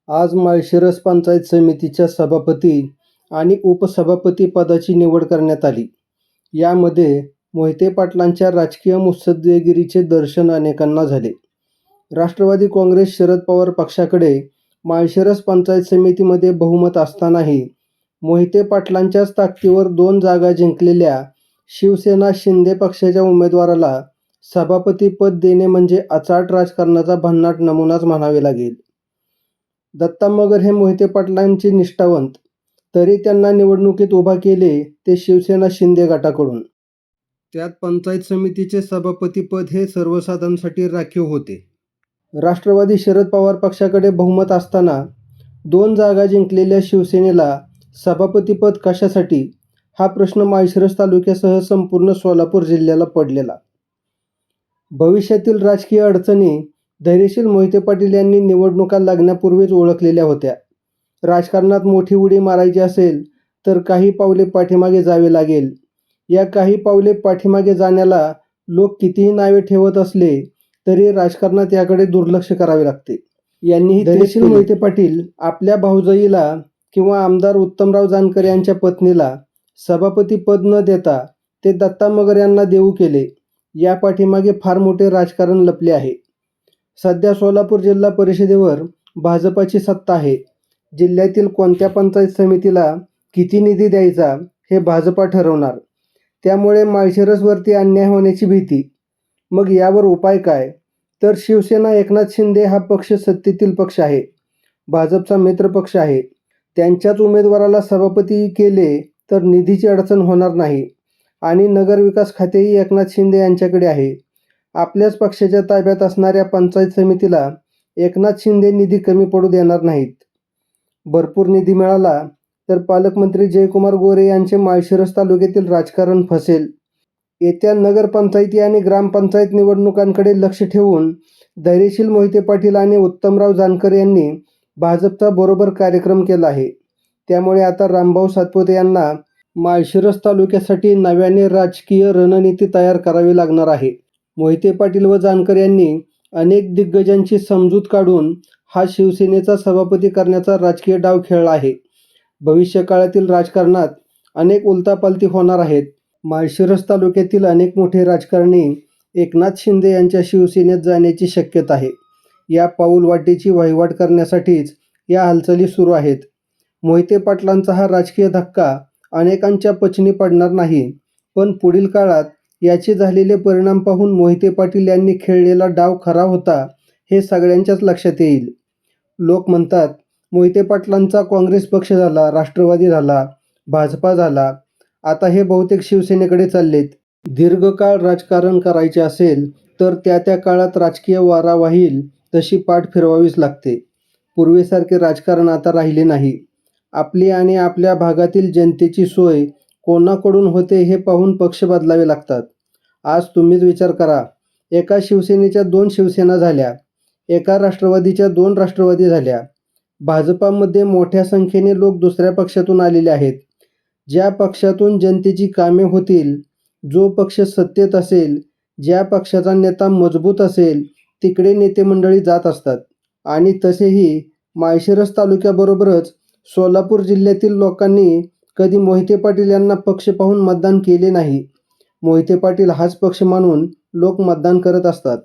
आज माळशिरस पंचायत समितीच्या सभापती आणि उपसभापती पदाची निवड करण्यात आली. यामध्ये मोहिते पाटलांच्या राजकीय मुत्सद्देगिरीचे दर्शन अनेकांना झाले. राष्ट्रवादी काँग्रेस शरद पवार पक्षाकडे माळशिरस पंचायत समितीमध्ये बहुमत असतानाही मोहिते पाटलांच्याच ताकदीवर 2 जागा जिंकलेल्या शिवसेना शिंदे पक्षाच्या उमेदवाराला सभापतीपद देणे म्हणजे अचाट राजकारणाचा भन्नाट नमुनाच म्हणावे लागेल. दत्ता मगर हे मोहिते पाटलांचे निष्ठावंत, तरी त्यांना निवडणुकीत उभा केले ते शिवसेना शिंदे गटाकडून. त्यात पंचायत समितीचे सभापतीपद हे सर्वसाधारणसाठी राखीव होते. राष्ट्रवादी शरद पवार पक्षाकडे बहुमत असताना 2 जागा जिंकलेल्या शिवसेनेला सभापतीपद कशासाठी, हा प्रश्न माळशिरस तालुक्यासह संपूर्ण सोलापूर जिल्ह्याला पडलेला. भविष्यातील राजकीय अडचणी धैर्यशील मोहिते पाटील यांनी निवडणुका लागण्यापूर्वीच ओळखलेल्या होत्या. राजकारणात मोठी उडी मारायची असेल तर काही पावले पाठीमागे जावे लागेल. या काही पावले पाठीमागे जाण्याला लोक कितीही नावे ठेवत असले तरी राजकारणात याकडे दुर्लक्ष करावे लागते. यांनीही धैर्यशील मोहिते पाटील आपल्या भाऊजाईला किंवा आमदार उत्तमराव जानकर यांच्या पत्नीला सभापती पद न देता ते दत्ता मगर यांना देऊ केले. या पाठीमागे फार मोठे राजकारण लपले आहे. सध्या सोलापूर जिल्हा परिषदेवर भाजपाची सत्ता आहे. जिल्ह्यातील कोणत्या पंचायत समितीला किती निधी द्यायचा हे भाजपा ठरवणार. त्यामुळे माळशिरसवरती अन्याय होण्याची भीती. मग यावर उपाय काय? तर शिवसेना एकनाथ शिंदे हा पक्ष सत्तेतील पक्ष आहे, भाजपचा मित्रपक्ष आहे. त्यांच्याच उमेदवाराला सभापती केले तर निधीची अडचण होणार नाही आणि नगरविकास खातेही एकनाथ शिंदे यांच्याकडे आहे. आपल्याच पक्षाच्या ताब्यात असणाऱ्या पंचायत समितीला एकनाथ शिंदे निधी कमी पडू देणार नाहीत. भरपूर निधी मिळाला तर पालकमंत्री जयकुमार गोरे यांचे माळशिरस तालुक्यातील राजकारण फसेल. येत्या नगरपंचायती आणि ग्रामपंचायत निवडणुकांकडे लक्ष ठेवून धैर्यशील मोहिते पाटील आणि उत्तमराव जानकर यांनी भाजपचा बरोबर कार्यक्रम केला आहे. त्यामुळे आता रामभाऊ सातपुते यांना माळशिरस तालुक्यासाठी नव्याने राजकीय रणनीती तयार करावी लागणार आहे. मोहिते पाटील व जानकर यांनी अनेक दिग्गजांची समजूत काढून हा शिवसेनेचा सभापती करण्याचा राजकीय डाव खेळला आहे. भविष्यकाळातील राजकारणात अनेक उलथापालथी होणार आहेत. माळशिरस तालुक्यातील अनेक मोठे राजकारणी एकनाथ शिंदे यांच्या शिवसेनेत जाण्याची शक्यता आहे. या पाऊलवाटेची वहिवाट करण्यासाठीच या हालचाली सुरू आहेत. मोहिते पाटलांचा हा राजकीय धक्का अनेकांच्या पचनी पडणार नाही, पण पुढील काळात याचे झालेले परिणाम पाहून मोहिते पाटील यांनी खेळलेला डाव खरा होता हे सगळ्यांच्याच लक्षात येईल. लोक म्हणतात मोहिते पाटलांचा काँग्रेस पक्ष झाला, राष्ट्रवादी झाला, भाजपा झाला, आता हे बहुतेक शिवसेनेकडे चाललेत. दीर्घकाळ राजकारण करायचे असेल तर त्या त्या काळात राजकीय वारा वाहील तशी पाठ फिरवावीच लागते. पूर्वीसारखे राजकारण आता राहिले नाही. आपली आणि आपल्या भागातील जनतेची सोय कोणाकडून होते हे पाहून पक्ष बदलावे लागतात. आज तुम्हीच विचार करा, एका शिवसेनेच्या 2 शिवसेना झाल्या, एका राष्ट्रवादीच्या 2 राष्ट्रवादी झाल्या. भाजपामध्ये मोठ्या संख्येने लोक दुसऱ्या पक्षातून आलेले आहेत. ज्या पक्षातून जनतेची कामे होतील, जो पक्ष सत्तेत असेल, ज्या पक्षाचा नेता मजबूत असेल तिकडे नेते मंडळी जात असतात. आणि तसेही माळशिरस तालुक्याबरोबरच सोलापूर जिल्ह्यातील लोकांनी कधी मोहिते पाटील यांना पक्ष पाहून मतदान केले नाही. मोहिते पाटील हाच पक्ष मानून लोक मतदान करत असतात.